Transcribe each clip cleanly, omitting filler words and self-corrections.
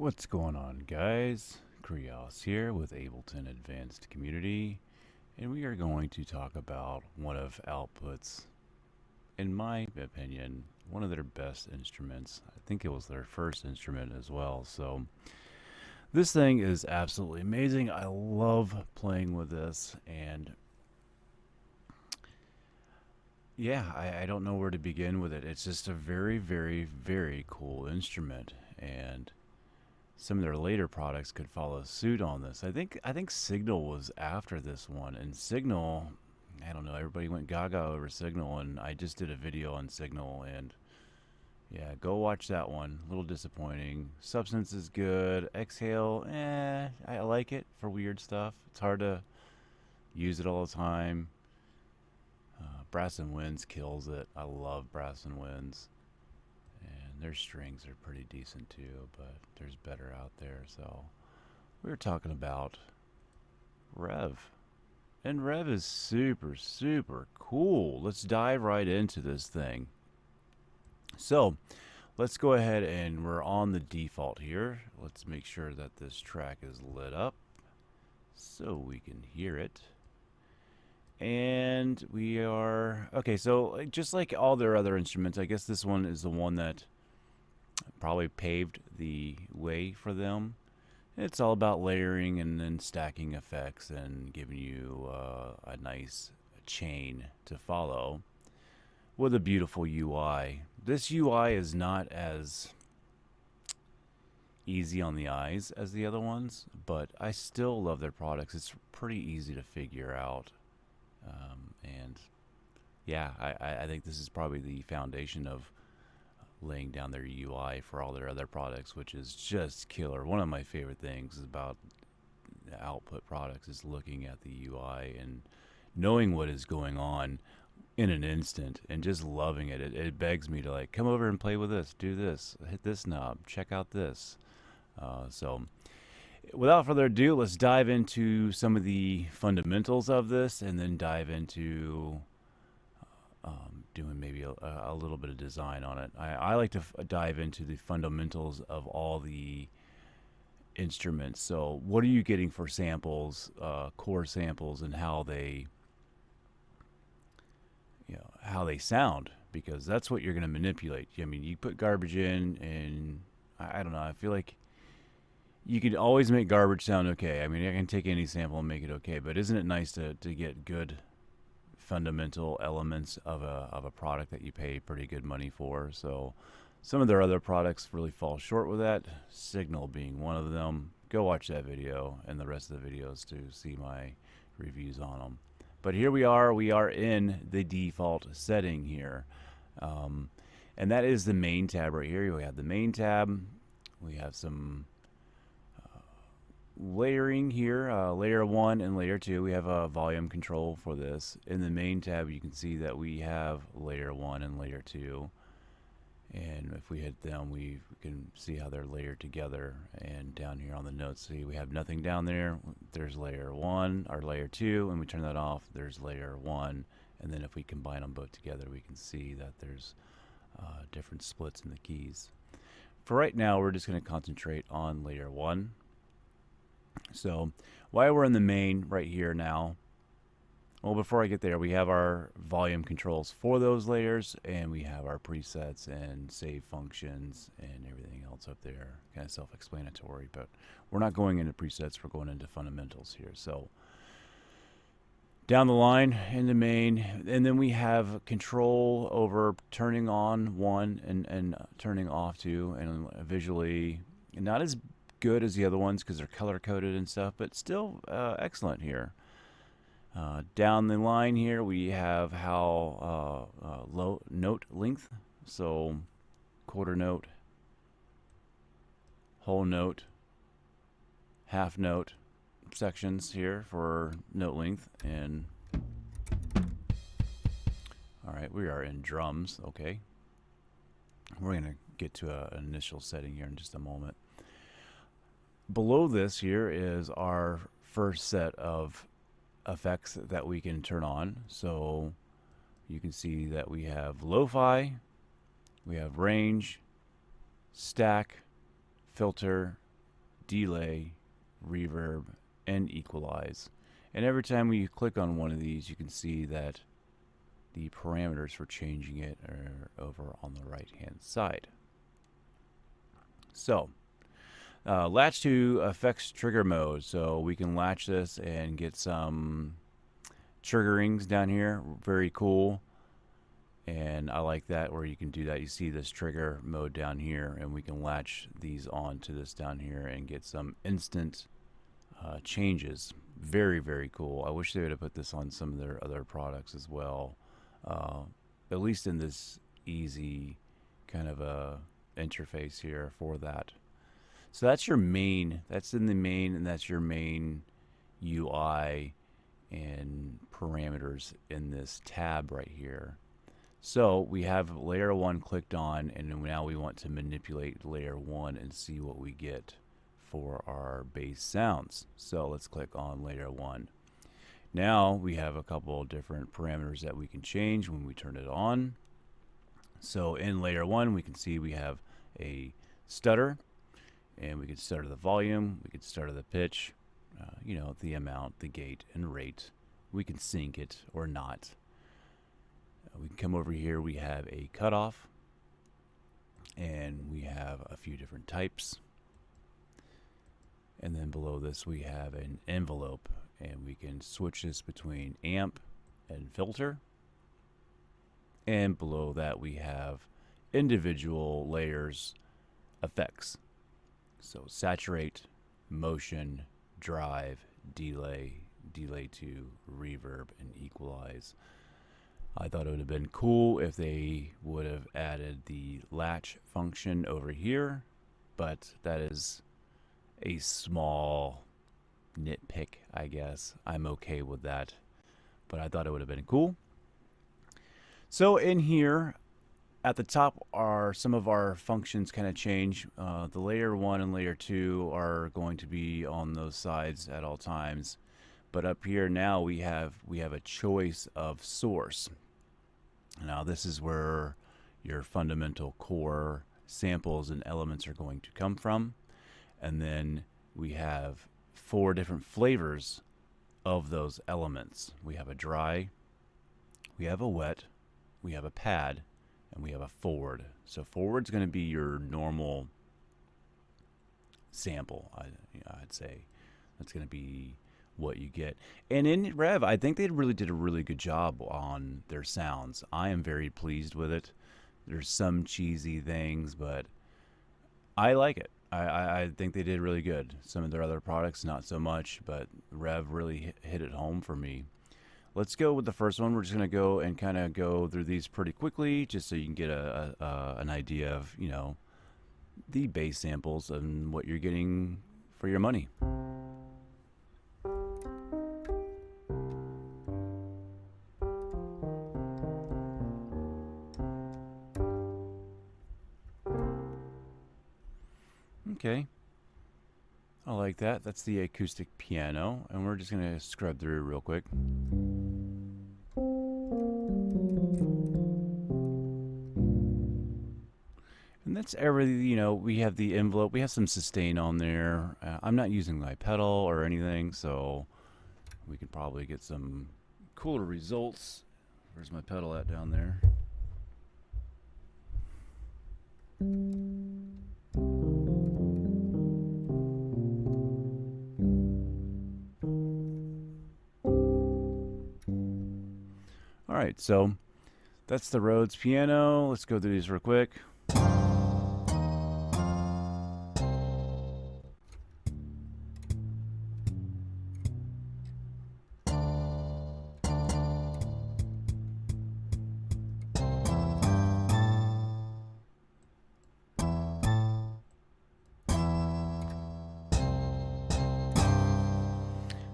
What's going on, guys? Krios here with Ableton Advanced Community, and we are going to talk about one of Output's, in my opinion, one of their best instruments. I think it was their first instrument as well. So this thing is absolutely amazing. I love playing with this, and yeah, I don't know where to begin with it. It's just a very, very, very cool instrument, and some of their later products could follow suit on this. I think Signal was after this one, and Signal, I don't know, everybody went gaga over Signal, and I just did a video on Signal, and yeah, go watch that one. A little disappointing. Substance is good. Exhale, I like it for weird stuff. It's hard to use it all the time. Brass and Winds kills it. I love Brass and Winds. And their strings are pretty decent too, but there's better out there. So we were talking about REV. And REV is super, super cool. Let's dive right into this thing. So let's go ahead and we're on the default here. Let's make sure that this track is lit up so we can hear it. And we are okay. So just like all their other instruments, I guess this one is the one that probably paved the way for them. It's all about layering and then stacking effects and giving you a nice chain to follow with a beautiful UI. This UI is not as easy on the eyes as the other ones, but I still love their products. It's pretty easy to figure out. And yeah, I think this is probably the foundation of laying down their UI for all their other products, which is just killer. One of my favorite things about Output products is looking at the UI and knowing what is going on in an instant and just loving it. It begs me to like come over and play with this, do this, hit this knob, check out this. So without further ado, let's dive into some of the fundamentals of this and then dive into doing maybe a little bit of design on it. I like to dive into the fundamentals of all the instruments. So what are you getting for samples, core samples, and how they sound, because that's what you're going to manipulate. I mean, you put garbage in, and I don't know, I feel like you could always make garbage sound okay. I mean, I can take any sample and make it okay, but isn't it nice to get good fundamental elements of a product that you pay pretty good money for? So some of their other products really fall short with that, Signal being one of them. Go watch that video and the rest of the videos to see my reviews on them. But here we are in the default setting here. And that is the main tab right here. We have the main tab. We have some layering here, layer 1 and layer 2. We have a volume control for this. In the main tab, you can see that we have layer 1 and layer 2. And if we hit them, we can see how they're layered together. And down here on the notes, see we have nothing down there. There's layer 1 or layer 2, and we turn that off. There's layer 1. And then if we combine them both together, we can see that there's different splits in the keys. For right now, we're just going to concentrate on layer 1. So while we're in the main right here now, well, before I get there, we have our volume controls for those layers, and we have our presets and save functions and everything else up there. Kind of self-explanatory, but we're not going into presets, we're going into fundamentals here. So down the line in the main, and then we have control over turning on one and turning off two, and visually not as good as the other ones because they're color coded and stuff, but still excellent here. Down the line here we have how low note length, so quarter note, whole note, half note sections here for note length. And all right, we are in drums. Okay, we're gonna get to an initial setting here in just a moment. Below this here is our first set of effects that we can turn on. So you can see that we have lo-fi, we have range, stack, filter, delay, reverb, and equalize. And every time we click on one of these, you can see that the parameters for changing it are over on the right hand side. So latch to effects trigger mode. So we can latch this and get some triggerings down here. Very cool. And I like that where you can do that. You see this trigger mode down here, and we can latch these onto this down here and get some instant changes. Very, very cool. I wish they would have put this on some of their other products as well. At least in this easy kind of a interface here for that. So that's your main, that's in the main, and that's your main UI and parameters in this tab right here. So we have layer 1 clicked on, and now we want to manipulate layer 1 and see what we get for our bass sounds. So let's click on layer 1. Now we have a couple of different parameters that we can change when we turn it on. So in layer 1 we can see we have a stutter, and we can stutter the volume, we can stutter the pitch, you know, the amount, the gate, and rate. We can sync it or not. We can come over here, we have a cutoff, and we have a few different types. And then below this we have an envelope, and we can switch this between amp and filter. And below that we have individual layers effects. So saturate, motion, drive, delay, delay 2, reverb, and equalize. I thought it would have been cool if they would have added the latch function over here, but that is a small nitpick, I guess. I'm okay with that, but I thought it would have been cool. So in here at the top are some of our functions kind of change. The layer 1 and layer 2 are going to be on those sides at all times, but up here now we have a choice of source. Now this is where your fundamental core samples and elements are going to come from, and then we have 4 different flavors of those elements. We have a dry, we have a wet, we have a pad, and we have a forward. So forward's going to be your normal sample, I'd say. That's going to be what you get. And in Rev, I think they really did a really good job on their sounds. I am very pleased with it. There's some cheesy things, but I like it. I think they did really good. Some of their other products, not so much, but Rev really hit it home for me. Let's go with the first one. We're just going to go and kind of go through these pretty quickly, just so you can get an idea of, you know, the bass samples and what you're getting for your money. Okay, I like that. That's the acoustic piano, and we're just going to scrub through real quick. And that's everything, you know. We have the envelope, we have some sustain on there. I'm not using my pedal or anything, so we could probably get some cooler results. Where's my pedal at down there? Alright, so that's the Rhodes Piano. Let's go through these real quick.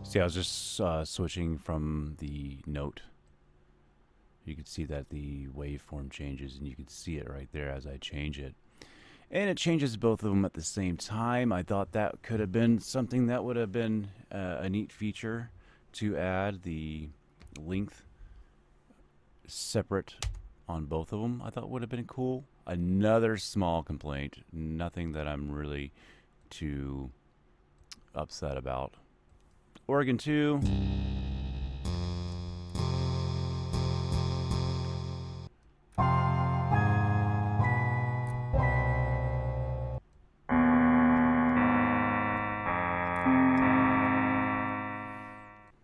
See, I was just switching from the note. You can see that the waveform changes, and you can see it right there as I change it. And it changes both of them at the same time. I thought that could have been something that would have been a neat feature to add, the length separate on both of them. I thought would have been cool. Another small complaint, nothing that I'm really too upset about. Organ 2.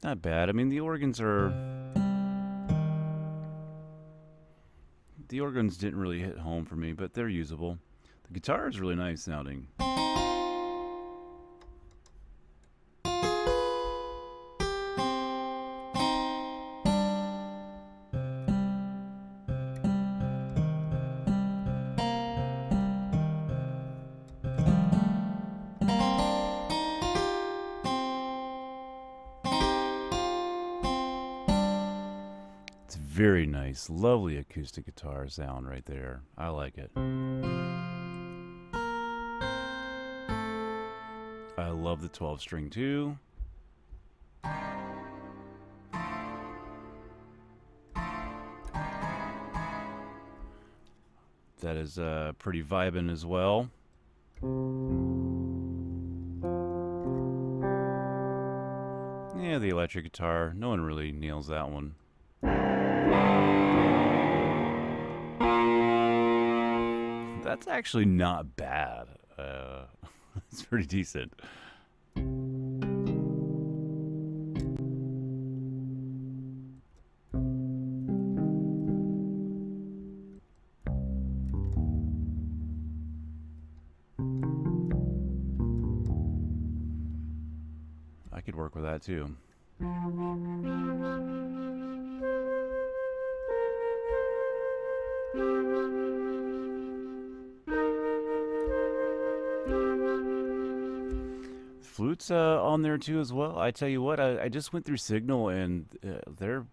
Not bad. I mean, the organs didn't really hit home for me, but they're usable. The guitar is really nice sounding. Very nice, lovely acoustic guitar sound right there. I like it. I love the 12-string too. That is pretty vibin' as well. Yeah, the electric guitar. No one really nails that one. That's actually not bad. It's pretty decent. I could work with that too. Flutes on there too as well. I tell you what, I just went through Signal, and their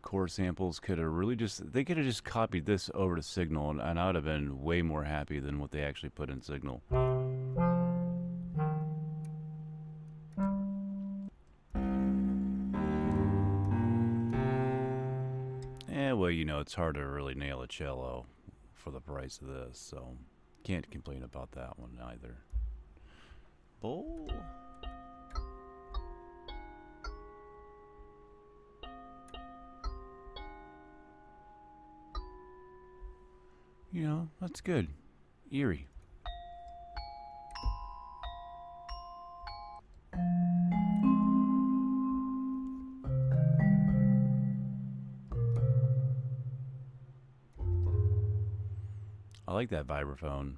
core samples could have really they could have just copied this over to Signal, and I would have been way more happy than what they actually put in Signal. Well, you know, it's hard to really nail a cello for the price of this, so can't complain about that one either. Bowl. You know, that's good. Eerie. I like that vibraphone.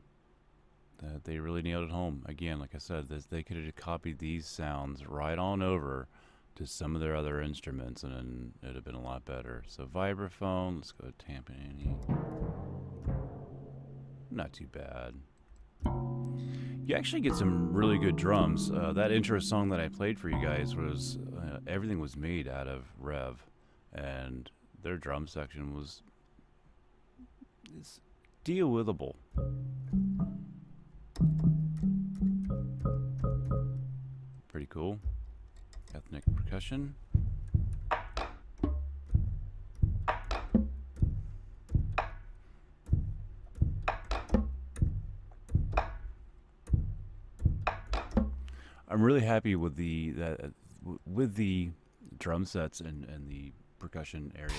They really nailed it home. Again, like I said, they could have copied these sounds right on over to some of their other instruments, and then it'd have been a lot better. So vibraphone, let's go to Tampani. Not too bad. You actually get some really good drums. That intro song that I played for you guys was everything was made out of REV, and their drum section was deal withable. Pretty cool. Ethnic percussion. I'm really happy with the drum sets and the percussion areas.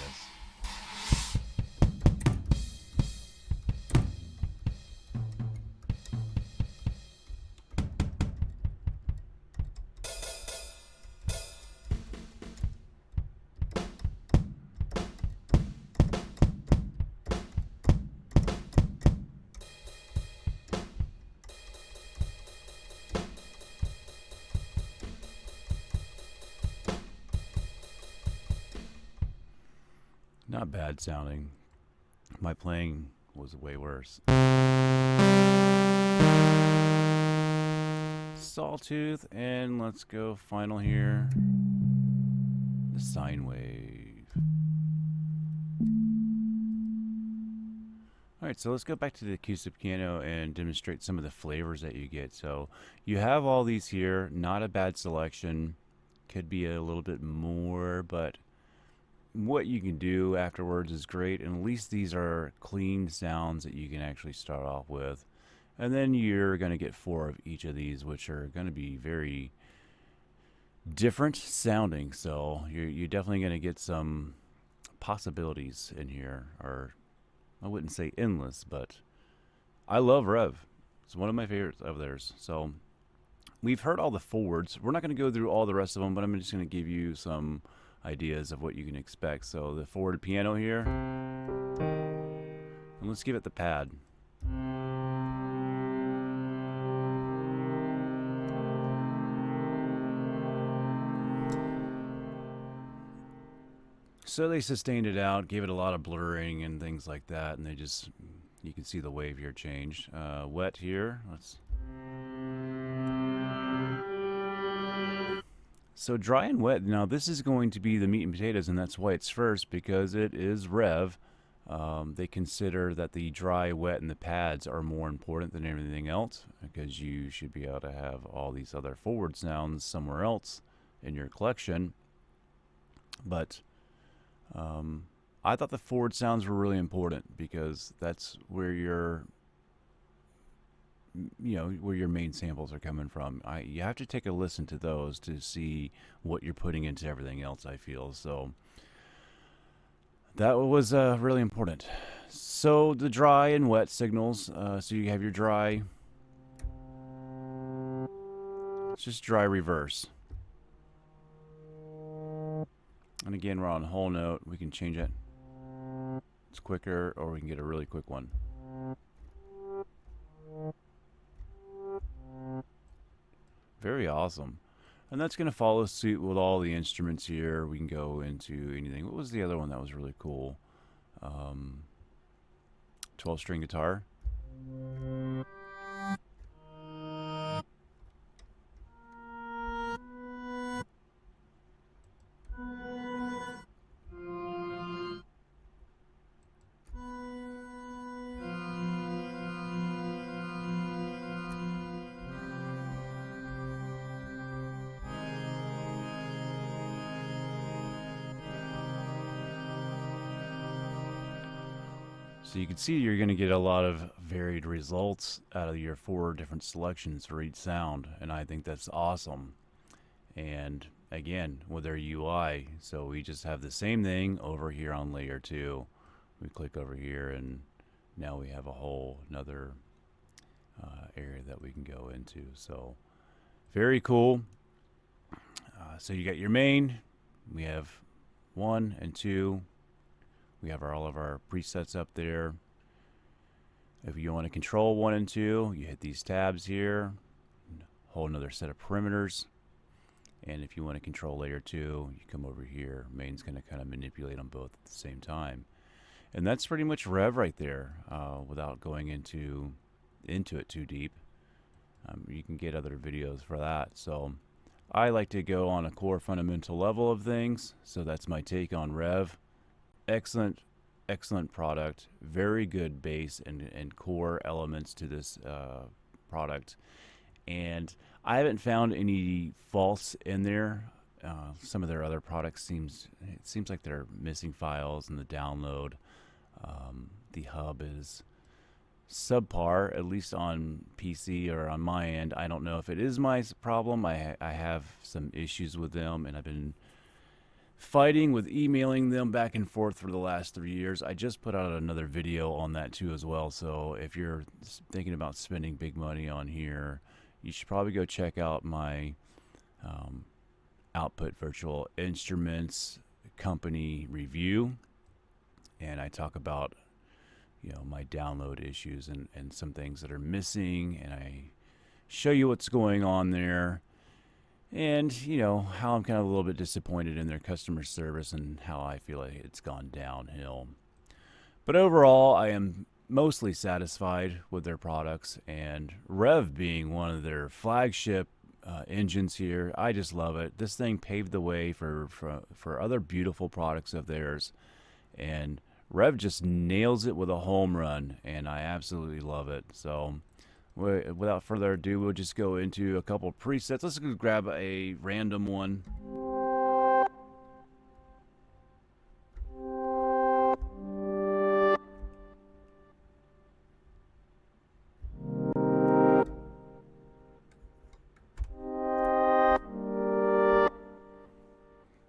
Not bad sounding. My playing was way worse. Sawtooth, and let's go final here. The Sine Wave. Alright, so let's go back to the acoustic piano and demonstrate some of the flavors that you get. So you have all these here, not a bad selection. Could be a little bit more, but what you can do afterwards is great, and at least these are clean sounds that you can actually start off with. And then you're going to get 4 of each of these, which are going to be very different sounding. So you're definitely going to get some possibilities in here, or I wouldn't say endless, but I love Rev. It's one of my favorites of theirs. So we've heard all the forwards. We're not going to go through all the rest of them, but I'm just going to give you some ideas of what you can expect. So the forward piano here, and let's give it the pad. So they sustained it out, gave it a lot of blurring and things like that, and they just, you can see the wave here changed. Wet here, so dry and wet. Now this is going to be the meat and potatoes, and that's why it's first, because it is Rev. They consider that the dry, wet, and the pads are more important than everything else, because you should be able to have all these other forward sounds somewhere else in your collection. But I thought the forward sounds were really important, because that's where your where your main samples are coming from. You have to take a listen to those to see what you're putting into everything else, I feel. So that was really important. So the dry and wet signals, so you have your dry, it's just dry reverse. And again, we're on whole note. We can change it. It's quicker, or we can get a really quick one. Very awesome. And that's going to follow suit with all the instruments here. We can go into anything. What was the other one that was really cool? 12-string guitar. So you can see you're going to get a lot of varied results out of your 4 different selections for each sound, and I think that's awesome. And again, with their UI, so we just have the same thing over here on layer 2. We click over here, and now we have a whole another area that we can go into. So very cool. So you got your main. We have 1 and 2. We have all of our presets up there. If you want to control 1 and 2, you hit these tabs here, whole another set of perimeters. And if you want to control layer 2, you come over here. Main's going to kind of manipulate them both at the same time. And that's pretty much Rev right there, without going into it too deep. You can get other videos for that. So I like to go on a core fundamental level of things. So that's my take on Rev. Excellent product. Very good bass and core elements to this product. And I haven't found any faults in there. Some of their other products seems like they're missing files in the download. The hub is subpar, at least on PC or on my end. I don't know if it is my problem. I have some issues with them, and I've been fighting with emailing them back and forth for the last 3 years. I just put out another video on that too as well. So if you're thinking about spending big money on here, you should probably go check out my Output Virtual Instruments company review, and I talk about my download issues and some things that are missing, and I show you what's going on there, and how I'm kind of a little bit disappointed in their customer service and how I feel like it's gone downhill. But overall, I am mostly satisfied with their products, and Rev being one of their flagship engines here, I just love it. This thing paved the way for other beautiful products of theirs, and Rev just nails it with a home run, and I absolutely love it. So without further ado, we'll just go into a couple presets. Let's go grab a random one.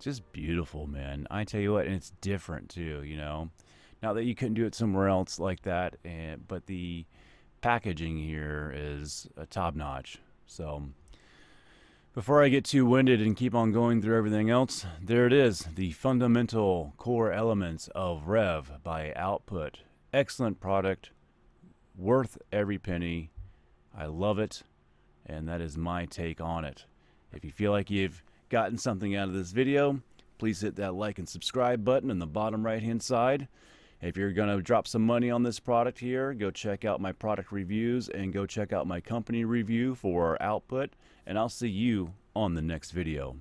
Just beautiful, man. I tell you what, and it's different too, you know. Not that you couldn't do it somewhere else like that, but the packaging here is top notch. So before I get too winded and keep on going through everything else, there it is, the fundamental core elements of REV by Output. Excellent product, worth every penny. I love it, and that is my take on it. If you feel like you've gotten something out of this video, please hit that like and subscribe button in the bottom right hand side. If you're going to drop some money on this product here, go check out my product reviews and go check out my company review for Output, and I'll see you on the next video.